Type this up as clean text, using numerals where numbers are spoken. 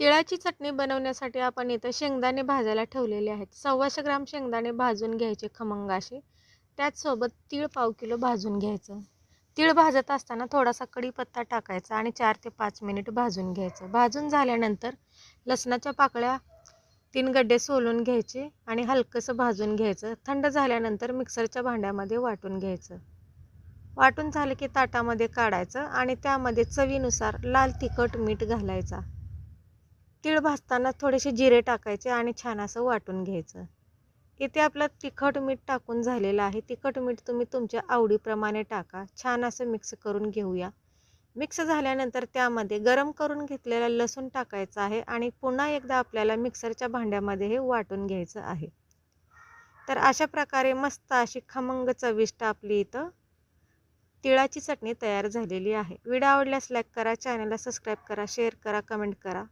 तिळाची चटणी बनवण्यासाठी आपण इथं शेंगदाणे भाजायला ठेवलेले आहेत. 125 ग्राम शेंगदाणे भाजून घ्यायचे खमंग असे. त्याचसोबत तीळ पाव किलो भाजून घ्यायचं. तीळ भाजत असताना थोडासा कढीपत्ता टाकायचा आणि 4 ते 5 मिनिट भाजून घ्यायचं. भाजून झाल्यानंतर लसणाच्या पाकळ्या 3 गड्डे सोलून घ्यायचे आणि हलकंसं भाजून घ्यायचं. थंड झाल्यानंतर मिक्सरच्या भांड्यामध्ये वाटून घ्यायचं. वाटून झालं की ताटामध्ये काढायचं आणि त्यामध्ये चवीनुसार लाल तिखट मीठ घालायचा. तीळ भाजताना थोडेसे जिरे टाकायचे आणि छान असं वाटून घ्यायचं. इथे आपलं तिखट मीठ टाकून झालेलं आहे. तिखट मीठ तुम्ही तुमच्या आवडीप्रमाणे टाका. छान असं मिक्स करून घेऊया. मिक्स झाल्यानंतर त्यामध्ये गरम करून घेतलेला लसूण टाकायचा आहे आणि पुन्हा एकदा आपल्याला मिक्सरच्या भांड्यामध्ये हे वाटून घ्यायचं आहे. तर अशा प्रकारे मस्त अशी खमंग चविष्ट आपली इथं तिळाची चटणी तयार झालेली आहे. व्हिडिओ आवडल्यास लाईक करा, चॅनलला सबस्क्राईब करा, शेअर करा, कमेंट करा.